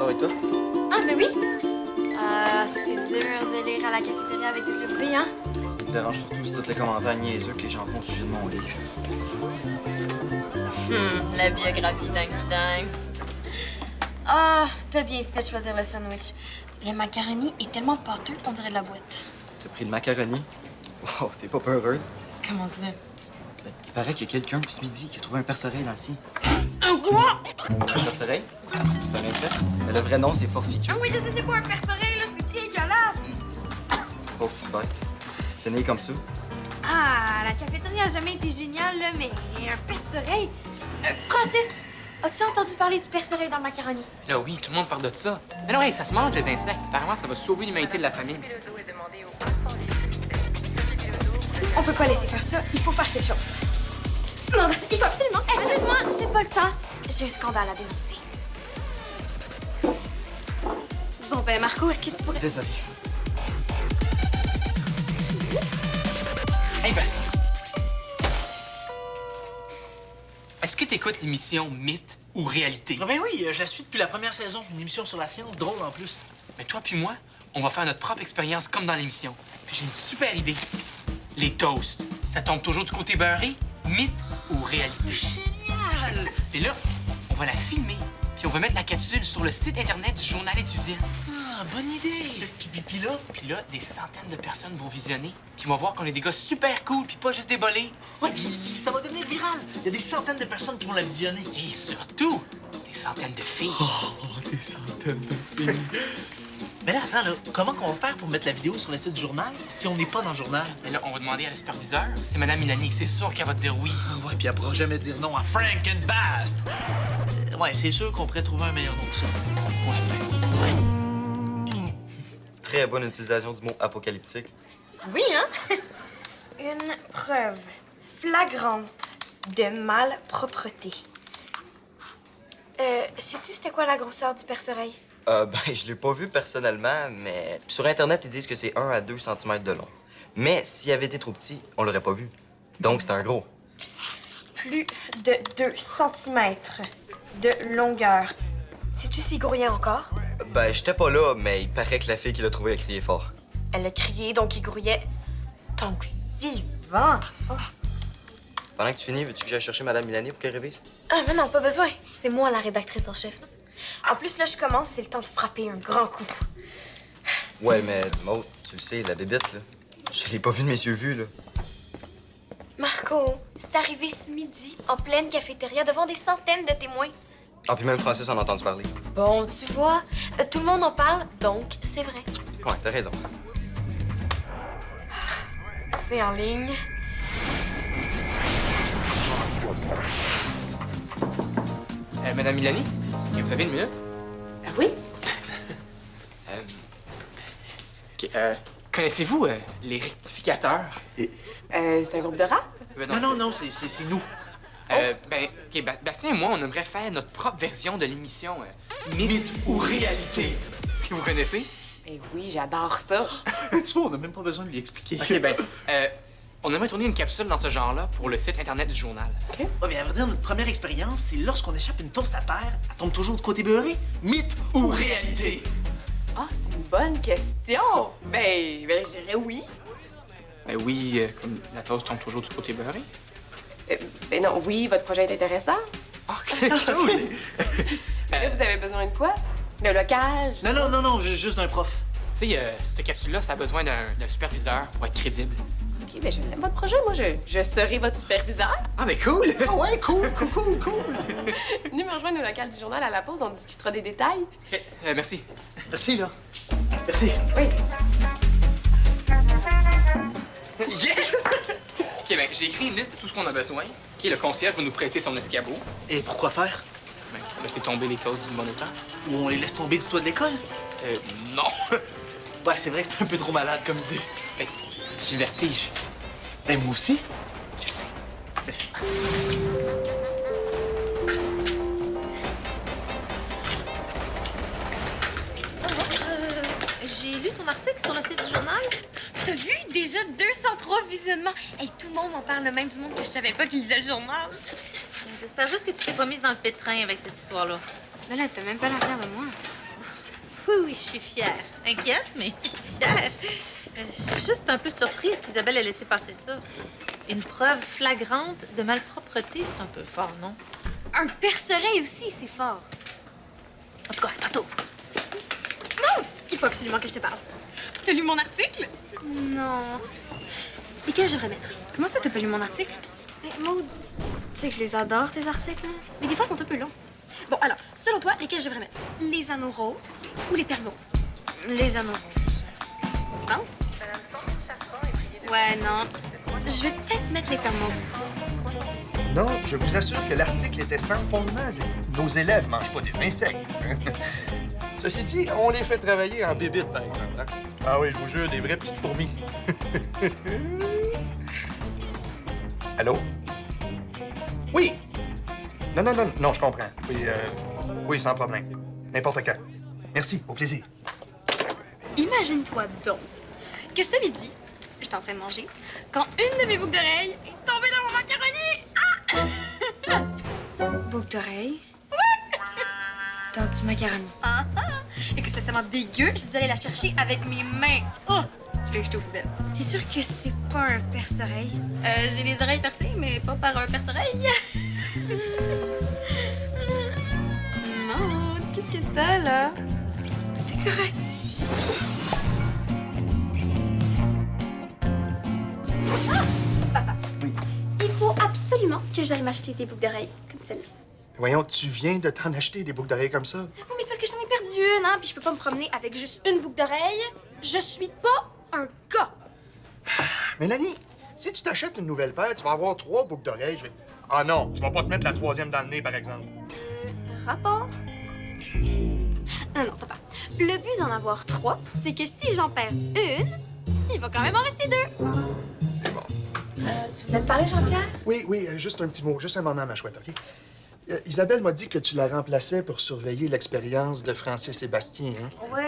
m'asseoir avec toi? Ah, mais oui! C'est dur de lire à la cafétéria avec tout le bruit, hein? Ça me dérange surtout si tous les commentaires niaiseux que les gens font au sujet de mon livre. La biographie d'Einstein. Ah, t'as bien fait de choisir le sandwich. Le macaroni est tellement pâteux qu'on dirait de la boîte. T'as pris le macaroni? Wow, t'es pas peureuse? Comment ça? Ben, il paraît qu'il y a quelqu'un ce midi qui a trouvé un perce-oreille dans le sien. Un quoi? Un perce-oreille? C'est un insecte. Mais le vrai nom, c'est forficule. Ah oui, je sais c'est quoi un perce-oreille, là? C'est dégueulasse! Pauvre petite bête. C'est né comme ça. Ah, la cafétéria a jamais été géniale, là, mais un perce-oreille... Francis, as-tu entendu parler du perce-oreille dans le macaroni? Là, oui, tout le monde parle de ça. Mais non, hey, ça se mange, les insectes. Apparemment, ça va sauver l'humanité de la famine. On peut pas laisser faire ça, il faut faire quelque chose. Non, il faut absolument... Excuse-moi, j'ai pas le temps. J'ai un scandale à dénoncer. Bon, ben, Marco, est-ce que tu pourrais... Désolé. Hey, Bastien. Est-ce que t'écoutes l'émission Mythe ou Réalité? Ah ben oui, je la suis depuis la première saison. Une émission sur la science, drôle en plus. Mais toi puis moi, on va faire notre propre expérience comme dans l'émission. Puis j'ai une super idée. Les toasts, ça tombe toujours du côté beurré, mythe ou réalité? Génial! Et là, on va la filmer, puis on va mettre la capsule sur le site Internet du journal étudiant. Ah, bonne idée! Puis là, des centaines de personnes vont visionner, puis vont voir qu'on est des gars super cool, puis pas juste des bolés. Ouais, puis ça va devenir viral. Il y a des centaines de personnes qui vont la visionner. Et surtout, des centaines de filles. Oh, des centaines de filles. Mais là, attends, là, comment qu'on va faire pour mettre la vidéo sur le site du journal si on n'est pas dans le journal? Mais là, on va demander à la superviseure. C'est Madame Milani, c'est sûr qu'elle va dire oui. Ah ouais, puis elle pourra jamais dire non à Frankenbast. Ouais, c'est sûr qu'on pourrait trouver un meilleur nom que ça. Ouais. Très bonne utilisation du mot apocalyptique. Oui, hein? Une preuve flagrante de malpropreté. Sais-tu c'était quoi la grosseur du perce-oreille? Ben, je l'ai pas vu personnellement, mais sur Internet, ils disent que c'est 1 à 2 cm de long. Mais s'il avait été trop petit, on l'aurait pas vu. Donc, c'est un gros. Plus de 2 cm de longueur. Sais-tu s'il grouillait encore? Ben, j'étais pas là, mais il paraît que la fille qui l'a trouvé a crié fort. Elle a crié, donc il grouillait. Donc, vivant! Oh. Pendant que tu finis, veux-tu que j'aille chercher Madame Milani pour qu'elle révise? Ah, mais non, pas besoin. C'est moi la rédactrice en chef. En plus, là, je commence, c'est le temps de frapper un grand coup. Ouais, mais Maud, tu le sais, la bébite, là. Je l'ai pas vue de mes yeux vus, là. Marco, c'est arrivé ce midi, en pleine cafétéria, devant des centaines de témoins. Ah, puis même Francis en a entendu parler. Bon, tu vois, tout le monde en parle, donc c'est vrai. Ouais, t'as raison. C'est en ligne. Madame Milani, est-ce que vous avez une minute? Ah oui? OK, connaissez-vous les rectificateurs? C'est un groupe de rap? Non, c'est nous. Ben, OK, Bastien et moi, on aimerait faire notre propre version de l'émission Mythe ou Réalité. Est-ce que vous connaissez? Eh oui, j'adore ça. Tu vois, on n'a même pas besoin de lui expliquer. OK, ben, on aimerait tourner une capsule dans ce genre-là pour le site Internet du journal. Ah, bien, à vrai dire, notre première expérience, c'est lorsqu'on échappe une toast à terre, elle tombe toujours du côté beurré. Mythe ou réalité? Ah, c'est une bonne question. Ben, je dirais oui. Ben oui, comme la toast tombe toujours du côté beurré. Ben non, oui, votre projet est intéressant. OK, cool. Là, vous avez besoin de quoi? De local? Non, juste d'un prof. Tu sais, cette capsule-là, ça a besoin d'un superviseur pour être crédible. OK, ben je l'aime votre projet. Moi, je serai votre superviseur. Ah, mais cool! Ah ouais, cool. Venez me rejoindre au local du journal à la pause, on discutera des détails. OK, merci. Merci, là. Merci. Oui. Yes! OK, ben, j'ai écrit une liste de tout ce qu'on a besoin. OK, le concierge va nous prêter son escabeau. Et pourquoi faire? Ben, laisser tomber les toasts d'une bonne hauteur. Ou on les laisse tomber du toit de l'école? Non! Ouais, c'est vrai que c'est un peu trop malade comme idée. Ben, j'ai le vertige. Et moi aussi? Je le sais. J'ai lu ton article sur le site du journal. T'as vu? Déjà 203 visionnements. Hey, tout le monde m'en parle, même du monde que je savais pas qu'il lisait le journal. J'espère juste que tu t'es pas mise dans le pétrin avec cette histoire-là. Mais là, t'as même pas l'air fière de moi. Oui, oui, je suis fière. Inquiète, mais fière. Je suis juste un peu surprise qu'Isabelle ait laissé passer ça. Une preuve flagrante de malpropreté, c'est un peu fort, non? Un percereil aussi, c'est fort. En tout cas, tantôt. Maud, il faut absolument que je te parle. T'as lu mon article? Non. Lesquels je devrais mettre? Comment ça, t'as pas lu mon article? Mais Maud, tu sais que je les adore, tes articles, hein? Mais des fois, ils sont un peu longs. Bon, alors, selon toi, lesquels je devrais mettre? Les anneaux roses ou les perles mauves? Les anneaux roses. Tu penses? Ouais, non. Je vais peut-être mettre les perles mauves. Non, je vous assure que l'article était sans fondement. Nos élèves mangent pas des insectes. Ceci dit, on les fait travailler en bébite, par exemple. Hein? Ah oui, je vous jure, des vraies petites fourmis. Allô? Oui! Non, je comprends. Oui, sans problème. N'importe quand. Merci, au plaisir. Imagine-toi donc que ce midi, j'étais en train de manger, quand une de mes boucles d'oreilles est tombée dans mon macaroni. Ah! Boucle d'oreille? Dans du macaroni. Ah, ah. Et que c'est tellement dégueu, j'ai dû aller la chercher avec mes mains. Oh! Je l'ai jetée aux poubelles. T'es sûre que c'est pas un perce-oreille? J'ai les oreilles percées, mais pas par un perce-oreille. Non, qu'est-ce que t'as, là? Tout est correct. Papa, il faut absolument que j'aille m'acheter des boucles d'oreilles comme celle-là. Voyons, tu viens de t'en acheter des boucles d'oreilles comme ça? Oui, mais c'est parce que j'en ai perdu une, hein, puis je peux pas me promener avec juste une boucle d'oreille. Je suis pas un gars. Mélanie, si tu t'achètes une nouvelle paire, tu vas avoir 3 boucles d'oreilles. Ah non, tu vas pas te mettre la 3e dans le nez, par exemple. Rapport? Non, papa. Le but d'en avoir 3, c'est que si j'en perds une, il va quand même en rester 2. C'est bon. Tu voulais me parler, Jean-Pierre? Oui, juste un petit mot, juste un moment, ma chouette, OK? Isabelle m'a dit que tu la remplaçais pour surveiller l'expérience de Francis et Bastien, hein? Oui.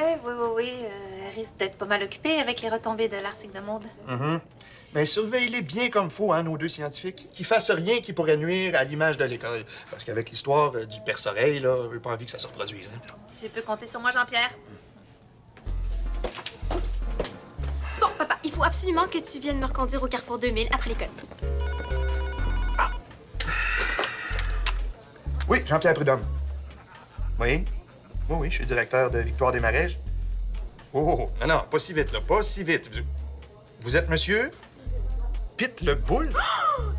Elle risque d'être pas mal occupée avec les retombées de l'article de Maud. Mais surveille-les bien comme faut, hein, nos 2 scientifiques. Qu'ils fassent rien qui pourrait nuire à l'image de l'école. Parce qu'avec l'histoire du perce-oreille, là, j'ai pas envie que ça se reproduise. Hein? Tu peux compter sur moi, Jean-Pierre. Bon, papa, il faut absolument que tu viennes me reconduire au Carrefour 2000 après l'école. Oui, Jean-Pierre Prudhomme. Oui? Oui, je suis directeur de Victoire des Marais. Oh, non, pas si vite, là, pas si vite. Vous êtes monsieur? Pitt le Boule?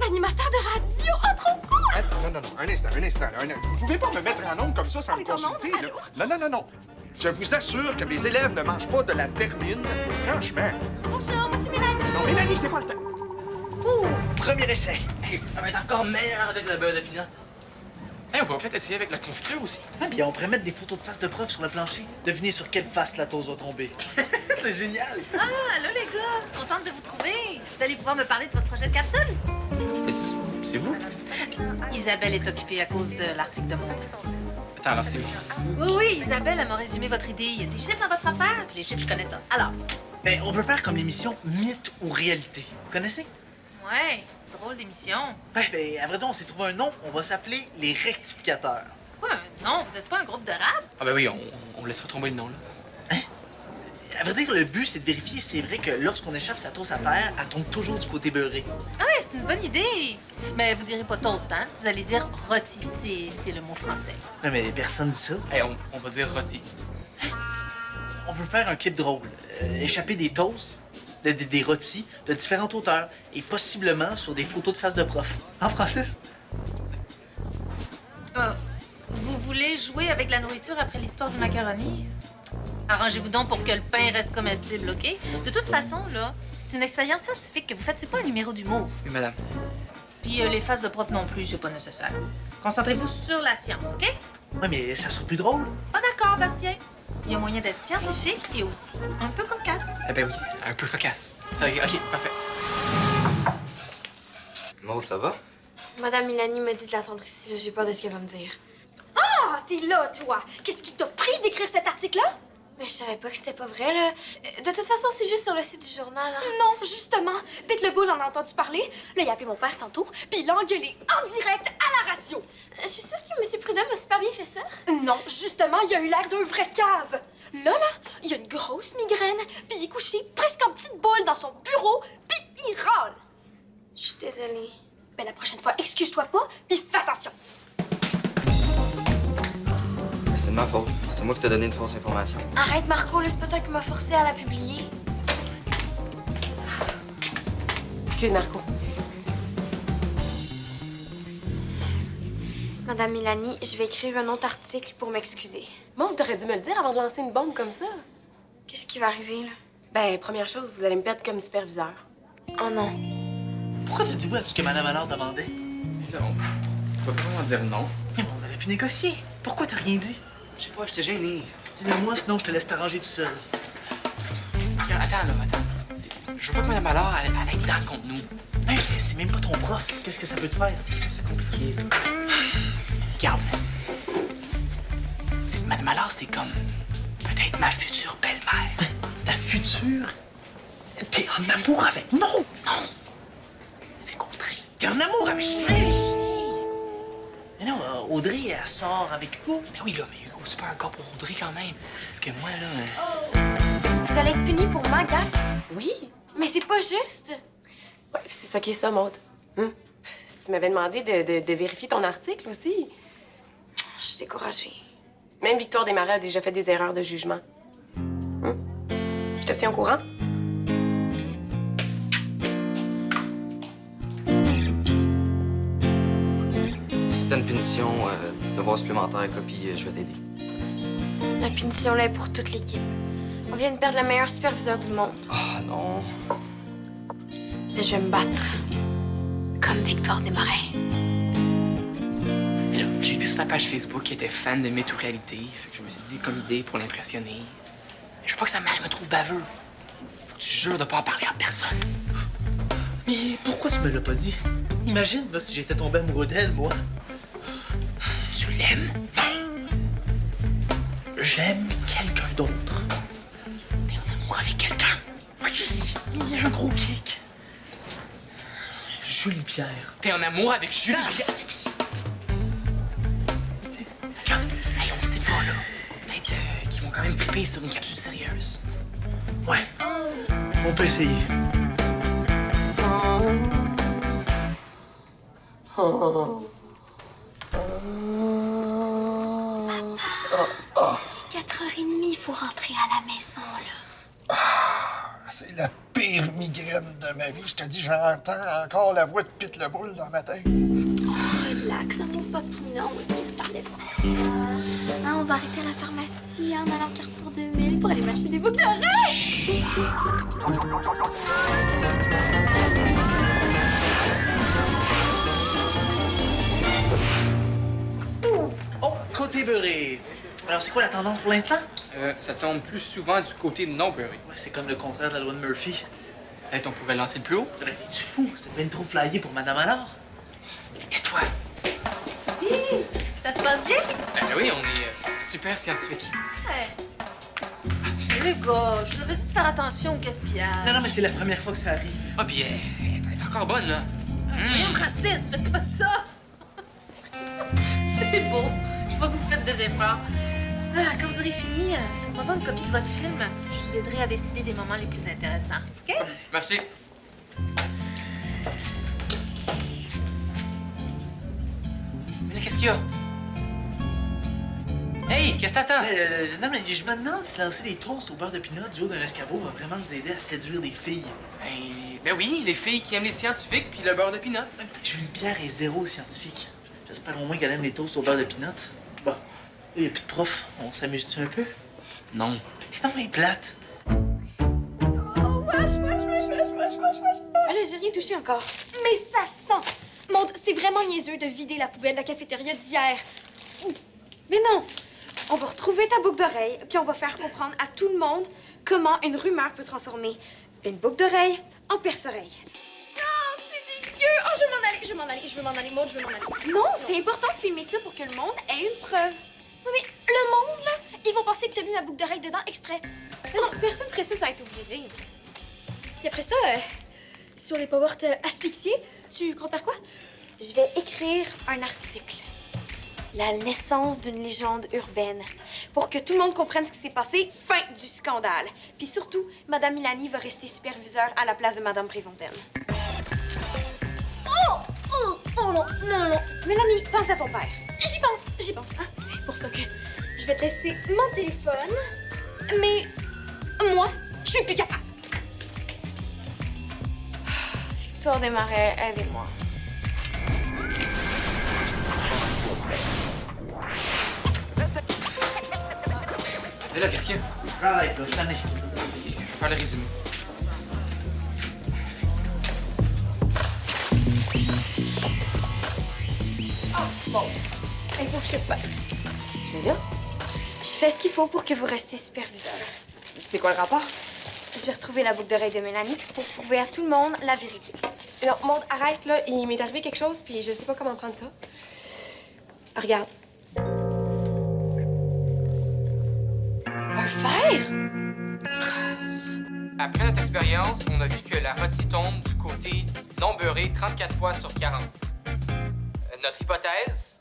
L'animateur de radio! Oh, trop cool! Non, un instant. Vous pouvez pas me mettre en onde comme ça sans me ton nom, consulter, là. allô? Non. Je vous assure que mes élèves ne mangent pas de la vermine. Franchement. Bonjour, moi c'est Mélanie. Non, Mélanie, c'est pas le temps. Ouh, premier essai. Hey, ça va être encore meilleur avec le beurre de pinot. Hey, on pourrait peut-être essayer avec la confiture aussi. Ah, bien, on pourrait mettre des photos de face de prof sur le plancher. Devinez sur quelle face la toast va tomber. C'est génial. Ah, allô, les gars. Contente de vous trouver. Vous allez pouvoir me parler de votre projet de capsule? C'est vous? Isabelle est occupée à cause de l'article de Maud. Attends, alors c'est vous? Oui, Isabelle, elle m'a résumé votre idée. Il y a des chiffres dans votre affaire, puis les chiffres, je connais ça. Alors, Ben, on veut faire comme l'émission Mythe ou Réalité. Vous connaissez? ouais, drôle d'émission. Ouais, ben, à vrai dire, on s'est trouvé un nom. On va s'appeler les rectificateurs. Quoi, non, vous êtes pas un groupe de rap? Ah ben oui, on laissera tomber le nom, là. À vrai dire, le but, c'est de vérifier si c'est vrai que lorsqu'on échappe sa toast à terre, elle tombe toujours du côté beurré. Ah ouais, c'est une bonne idée. Mais vous direz pas toast, hein? Vous allez dire rôti, c'est le mot français. Ouais, mais personne dit ça. Hey, on va dire rôti. On veut faire un clip drôle. Échapper des toasts, des rôtis de différentes hauteurs et possiblement sur des photos de face de prof. Hein, Francis? Vous voulez jouer avec la nourriture après l'histoire du macaroni? Arrangez-vous donc pour que le pain reste comestible, OK? De toute façon, là, c'est une expérience scientifique que vous faites, c'est pas un numéro d'humour. Oui, madame. Puis les faces de prof non plus, c'est pas nécessaire. Concentrez-vous sur la science, OK? Ouais, mais ça sera plus drôle. Pas d'accord, Bastien. Il y a moyen d'être scientifique et aussi un peu cocasse. Eh ben oui, un peu cocasse. OK, parfait. Maud, ça va? Madame Mélanie m'a dit de l'attendre ici, là. J'ai peur de ce qu'elle va me dire. Ah, t'es là, toi! Qu'est-ce qui t'a pris d'écrire cet article-là? Mais je savais pas que c'était pas vrai, là. De toute façon, c'est juste sur le site du journal. Hein. Non, justement. Pete le Boule en a entendu parler. Là, il a appelé mon père tantôt, puis il l'a engueulé en direct à la radio. Je suis sûre que M. Prudhomme a super bien fait ça. Non, justement, il a eu l'air d'un vrai cave. Là, il a une grosse migraine, puis il est couché presque en petite boule dans son bureau, puis il râle. Je suis désolée. Mais la prochaine fois, excuse-toi pas, puis fais attention. C'est de ma faute. C'est moi qui t'ai donné une fausse information. Arrête, Marco, là, c'est pas toi qui m'as forcé à la publier. Excuse, Marco. Madame Milani, je vais écrire un autre article pour m'excuser. Bon, t'aurais dû me le dire avant de lancer une bombe comme ça. Qu'est-ce qui va arriver, là? Ben, première chose, vous allez me perdre comme superviseur. Oh non. Pourquoi t'as dit oui à tout ce que Madame Allard demandait? Mais là, on peut pas vraiment dire non. Mais on aurait pu négocier. Pourquoi t'as rien dit? Je sais pas, j'étais gêné. Dis-le-moi, sinon je te laisse t'arranger tout seul. Ok, attends, là, attends. Je veux pas que Mme Allard, elle aille dans le contre nous. Hey, mais c'est même pas ton prof. Qu'est-ce que ça peut te faire? C'est compliqué, là. Regarde. Tu sais, Mme Allard, c'est comme peut-être ma future belle-mère. Ta future? T'es en amour avec... Non! Non. Avec Audrey. T'es en amour avec... Mais non, Audrey, elle sort avec Hugo. Ben oui, là, mais Hugo, c'est pas un gars pour Audrey quand même. Parce que moi, là... Vous allez être puni pour ma gaffe. Oui. Mais c'est pas juste. Ouais, c'est ça qui est ça, Maude. Si tu m'avais demandé de vérifier ton article aussi. Je suis découragée. Même Victoire Desmarais a déjà fait des erreurs de jugement. Je te tiens au courant? Si t'as une punition, devoir supplémentaire, copie, je vais t'aider. La punition, là, est pour toute l'équipe. On vient de perdre la meilleure superviseure du monde. Ah non. Mais je vais me battre. Comme Victoire Desmarais. Mais là, j'ai vu sur sa page Facebook qu'elle était fan de météo-réalité. Fait que je me suis dit, comme idée, pour l'impressionner. Mais je veux pas que sa mère me trouve baveux. Faut que tu jures de pas en parler à personne. Mais pourquoi tu me l'as pas dit? Imagine, là, si j'étais tombé amoureux d'elle, moi. Tu l'aimes? J'aime quelqu'un d'autre. T'es en amour avec quelqu'un? Oui, il y a un gros kick. Julie Pierre. T'es en amour avec Julie Pierre? Regarde, hey, on le sait pas, là. Peut-être qu'ils vont quand même triper sur une capsule sérieuse. Ouais. On peut essayer. C'est 4h30, il faut rentrer à la maison, là. C'est la pire migraine de ma vie. Je te dis, j'entends encore la voix de Pete le Boule dans ma tête. Relax, mon papounet, on va parler fort. Ah, on va arrêter à la pharmacie en allant au Carrefour 2000 pour aller m'acheter des boucles d'oreilles. Oh, côté beurré. Alors, c'est quoi la tendance pour l'instant? Ça tombe plus souvent du côté non beurré. Ouais, c'est comme le contraire de la loi de Murphy. Peut-être on pourrait lancer le plus haut. Es-tu fou? C'est bien trop flyé pour Madame Allard. Tais-toi! Ça se passe bien? Ben oui, on est super scientifique. Le gars, je t'avais dit de faire attention au gaspillage. Non, mais c'est la première fois que ça arrive. Ah bien, elle est encore bonne, là. Voyons, raciste, faites pas ça! C'est beau. Je vois que vous faites des efforts. Quand vous aurez fini, faites-moi donc une copie de votre film. Je vous aiderai à décider des moments les plus intéressants. OK? Merci. Mais là, qu'est-ce qu'il y a? Hey, qu'est-ce que t'attends? Non, mais je me demande si lancer des toasts au beurre de pinot du haut d'un escabeau va vraiment nous aider à séduire des filles. Ben oui, les filles qui aiment les scientifiques puis le beurre de pinot. Julie Pierre est zéro scientifique. J'espère au moins qu'elle aime les toasts au beurre de pinot. Bon, il n'y a plus de prof. On s'amuse-tu un peu? Non. T'es donc bien plate. Allez, j'ai rien touché encore. Mais ça sent! Maude, c'est vraiment niaiseux de vider la poubelle de la cafétéria d'hier. Mais non! On va retrouver ta boucle d'oreille, puis on va faire comprendre à tout le monde comment une rumeur peut transformer une boucle d'oreille en perce-oreille. Non, c'est dégueu! Oh, je veux m'en aller, Maude, je veux m'en aller. Non, c'est important de filmer ça pour que le monde ait une preuve. Oui, mais le monde, là, ils vont penser que t'as mis ma boucle d'oreille dedans exprès. Mais non, personne ferait ça sans être obligé. Puis après ça, si on n'est pas morte asphyxiée, tu comptes faire quoi? Je vais écrire un article. La naissance d'une légende urbaine. Pour que tout le monde comprenne ce qui s'est passé, fin du scandale. Puis surtout, Madame Milani va rester superviseure à la place de Madame Préfontaine. Oh non, non, non, non. Mélanie, pense à ton père. J'y pense. Ah, c'est pour ça que je vais te laisser mon téléphone. Mais moi, je suis plus capable. Victoire des Marais, aidez-moi. Et là, qu'est-ce qu'il y a? Arrête, là, je t'en ai. Ok, je vais faire le résumé. Bon, il faut que je te parle. Qu'est-ce que tu fais là? Je fais ce qu'il faut pour que vous restiez superviseur. C'est quoi le rapport? Je vais retrouver la boucle d'oreille de Mélanie pour prouver à tout le monde la vérité. Non, Maud, arrête, là. Il m'est arrivé quelque chose, puis je sais pas comment prendre ça. Regarde. Un fer? Après notre expérience, on a vu que la rôtie tombe du côté non beurré 34 fois sur 40. Notre hypothèse,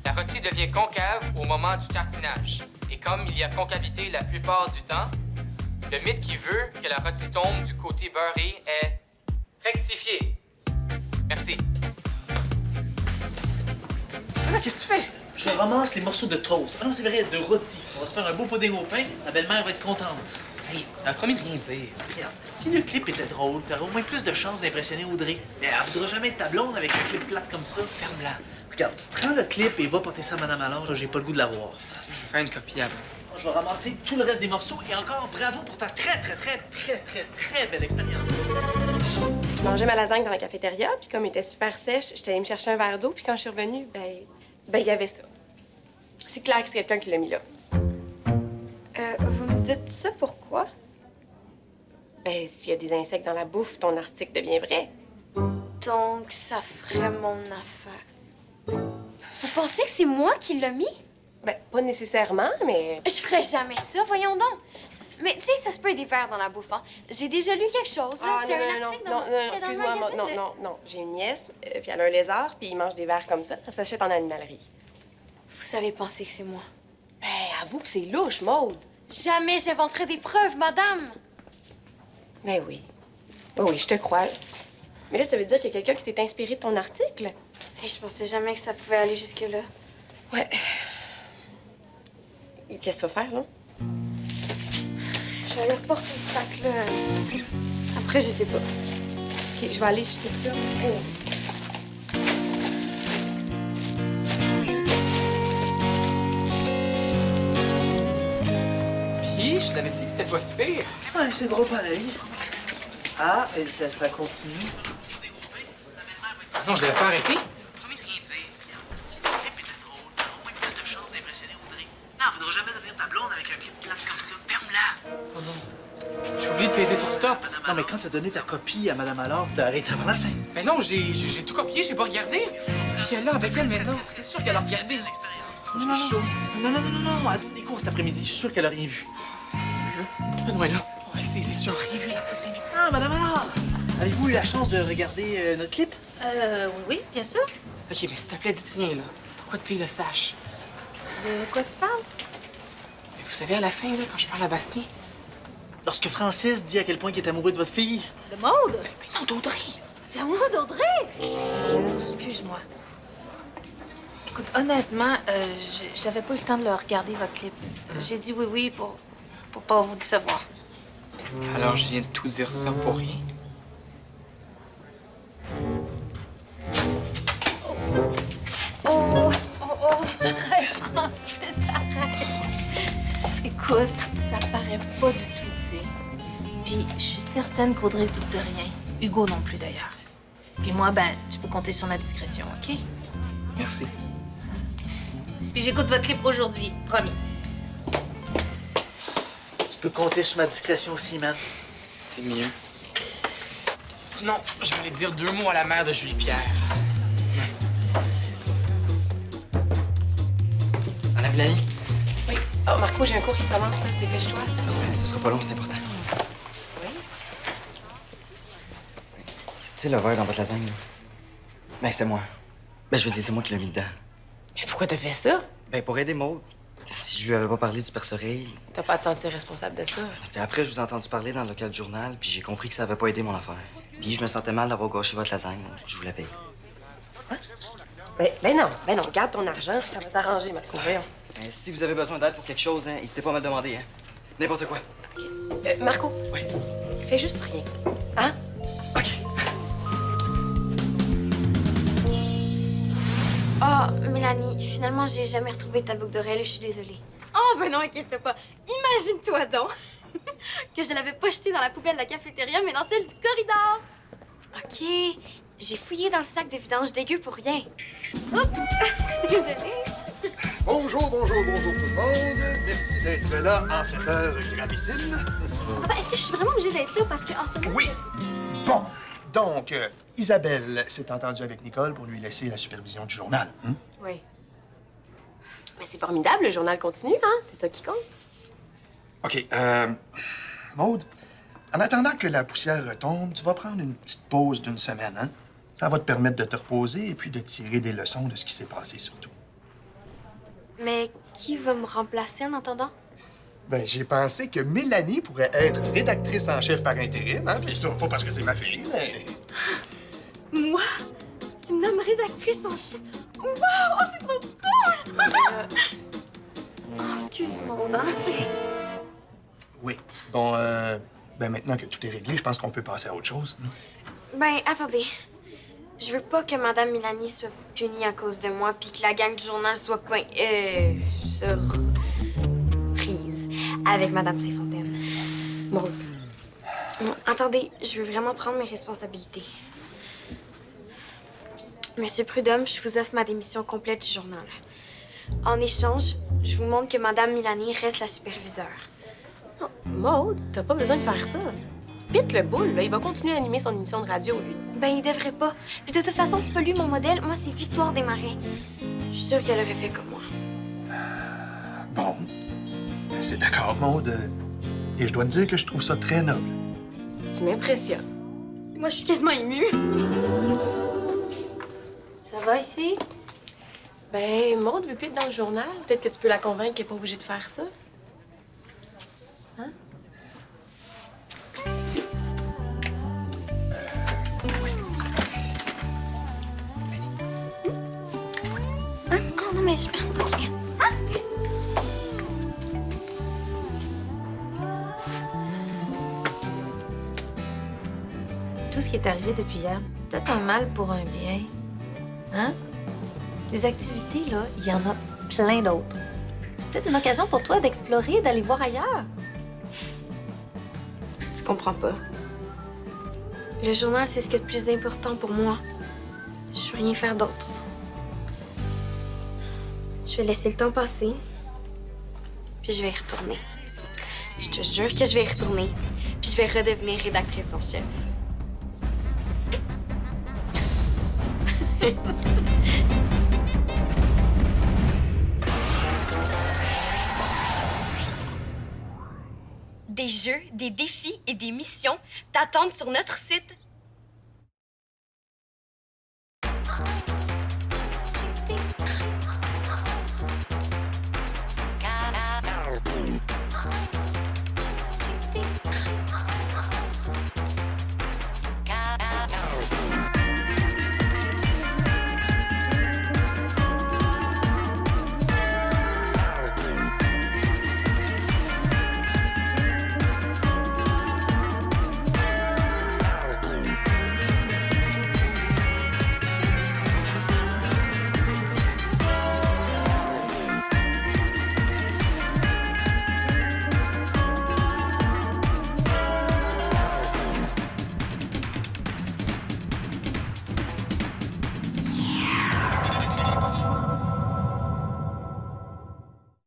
la rôtie devient concave au moment du tartinage. Et comme il y a concavité la plupart du temps, le mythe qui veut que la rôtie tombe du côté beurré est rectifié. Merci. Ah, qu'est-ce que tu fais? Je ramasse les morceaux de toast. Ah non, c'est vrai, de rôti. On va se faire un beau pudding au pain. Ma belle-mère va être contente. Hey, t'as promis de rien dire. Regarde, si le clip était drôle, t'aurais au moins plus de chances d'impressionner Audrey. Mais elle voudra jamais être ta blonde avec un clip plate comme ça. Ferme-la. Regarde, prends le clip et va porter ça à Madame Allard. Là, j'ai pas le goût de la voir. Je vais faire une copie avant. Je vais ramasser tout le reste des morceaux et encore bravo pour ta très belle expérience. Je mangeais ma lasagne dans la cafétéria, puis comme elle était super sèche, j'étais allée me chercher un verre d'eau, puis quand je suis revenue, ben il y avait ça. C'est clair que c'est quelqu'un qui l'a mis là. Vous me dites ça pourquoi? Ben, s'il y a des insectes dans la bouffe, ton article devient vrai. Donc, ça ferait mon affaire. Vous pensez que c'est moi qui l'ai mis? Ben, pas nécessairement, mais... Je ferais jamais ça, voyons donc. Mais tu sais, ça se peut des vers dans la bouffe, hein. J'ai déjà lu quelque chose, là. C'était un article non, dans c'était dans le excuse-moi, magazine non, de- non. J'ai une nièce, puis elle a un lézard, puis il mange des vers comme ça. Ça s'achète en animalerie. Vous avez pensé que c'est moi. Ben, avoue que c'est louche, Maude. Jamais j'inventerai des preuves, madame. Ben oui. Ben oui, je te crois. Mais là, ça veut dire qu'il y a quelqu'un qui s'est inspiré de ton article? Et je pensais jamais que ça pouvait aller jusque-là. Ouais. Qu'est-ce que tu vas faire, là? Je vais aller reporter ce sac-là. Après, je sais pas. OK, je vais aller jeter ça. Puis, je t'avais dit que c'était pas super. Ouais, c'est drôle pareil. Ah, et ça continue. Non, je l'avais pas arrêté. Promis de rien dire. Si le clip était drôle, t'auras au moins plus de chances d'impressionner Audrey. Non, elle voudra jamais devenir ta blonde avec un clip plate comme ça. Ferme-la! Oh non. J'ai oublié de peser sur stop. Non, mais quand t'as donné ta copie à Madame Allard, t'as arrêté avant la fin. Mais non, j'ai tout copié, j'ai pas regardé. Puis elle est là avec elle maintenant. C'est sûr qu'elle a regardé. Non, J'ai chaud. non, elle donne des cours cet après-midi. Je suis sûr qu'elle a rien vu. Benoît là. Ouais, c'est sûr. Ah, Madame Allard! Avez-vous eu la chance de regarder notre clip? Oui, bien sûr. Ok, mais s'il te plaît, dites rien là. Pourquoi de fille le sache? De quoi tu parles? Mais vous savez, à la fin, là, quand je parle à Bastien. Lorsque Francis dit à quel point il est amoureux de votre fille. De Maude? Mais non, d'Audrey. T'es amoureux d'Audrey? Excuse-moi. Écoute, honnêtement, j'avais pas eu le temps de le regarder, votre clip. J'ai dit oui pour pas vous décevoir. Alors, je viens de tout dire ça pour rien. Oh, Arrête, Francis, arrête. Écoute, ça paraît pas du tout, tu sais. Puis, je suis certaine qu'Audrey se doute de rien. Hugo non plus, d'ailleurs. Puis moi, ben, tu peux compter sur ma discrétion, OK? Merci. Puis j'écoute votre clip aujourd'hui, promis. Tu peux compter sur ma discrétion aussi, man. T'es mieux. Sinon, je voulais dire 2 mots à la mère de Julie-Pierre. Madame Lani? Oui. Oh, Marco, j'ai un cours qui commence, là. Dépêche-toi. Ouais, ce sera pas long, c'est important. Oui? Tu sais, le verre dans votre lasagne, là? Ben, c'était moi. Ben, je veux dire, c'est moi qui l'ai mis dedans. Mais pourquoi t'as fait ça? Ben, pour aider Maude. Si je lui avais pas parlé du perce-oreille. T'as pas à te sentir responsable de ça. Puis après, je vous ai entendu parler dans le local du journal, puis j'ai compris que ça avait pas aidé mon affaire. Puis je me sentais mal d'avoir gâché votre lasagne. Je vous la paye. Ben non, garde ton argent, ça va t'arranger, Marco. Voyons. Ben, si vous avez besoin d'aide pour quelque chose, hein, n'hésitez pas à me le demander, hein. N'importe quoi. Marco. Oui. Fais juste rien. Hein? OK. Oh, Mélanie, finalement, j'ai jamais retrouvé ta boucle d'oreille, je suis désolée. Oh, ben non, inquiète pas. Imagine-toi donc que je l'avais pas jetée dans la poubelle de la cafétéria, mais dans celle du corridor. OK, j'ai fouillé dans le sac de vidange dégueu pour rien. Oups! Désolée. Bonjour tout le monde. Merci d'être là en cette heure gravissime. Papa, est-ce que je suis vraiment obligée d'être là parce qu'en ce moment... Oui. Bon, donc, Isabelle s'est entendue avec Nicole pour lui laisser la supervision du journal. Hein? Oui. Mais c'est formidable, le journal continue, hein? C'est ça qui compte. OK, Maude, en attendant que la poussière retombe, tu vas prendre une petite pause d'une semaine, hein? Ça va te permettre de te reposer et puis de tirer des leçons de ce qui s'est passé surtout. Mais qui va me remplacer en attendant? Ben, j'ai pensé que Mélanie pourrait être rédactrice en chef par intérim, hein? Puis ça, pas parce que c'est ma fille, mais... Moi? Tu me nommes rédactrice en chef? Wow! Oh, c'est trop cool! Oh, excuse-moi, hein, c'est... Oui. Bon, ben maintenant que tout est réglé, je pense qu'on peut passer à autre chose. Non? Ben, attendez. Je veux pas que Madame Mélanie soit punie à cause de moi puis que la gang du journal soit surprise avec Madame Préfontaine. Bon. Non, attendez, je veux vraiment prendre mes responsabilités. Monsieur Prudhomme, je vous offre ma démission complète du journal. En échange, je vous montre que Madame Mélanie reste la superviseure. Non, Maude, t'as pas besoin de faire ça. Pite le boule, là, il va continuer à animer son émission de radio, lui. Ben, il devrait pas. Puis de toute façon, c'est pas lui mon modèle. Moi, c'est Victoire Desmarais. Je suis sûre qu'elle aurait fait comme moi. Bon. Ben, c'est d'accord, Maude. Et je dois te dire que je trouve ça très noble. Tu m'impressionnes. Moi, je suis quasiment émue. Ça va ici? Ben, Maude veut plus être dans le journal. Peut-être que tu peux la convaincre qu'elle n'est pas obligée de faire ça. Hein? Oh non, mais je... Tout ce qui est arrivé depuis hier, c'est peut-être un mal pour un bien. Hein? Les activités, là, il y en a plein d'autres. C'est peut-être une occasion pour toi d'explorer, d'aller voir ailleurs. Tu comprends pas. Le journal, c'est ce qui est le plus important pour moi. Je veux rien faire d'autre. Je vais laisser le temps passer, puis je vais y retourner. Je te jure que je vais y retourner, puis je vais redevenir rédactrice en chef. Des jeux, des défis et des missions t'attendent sur notre site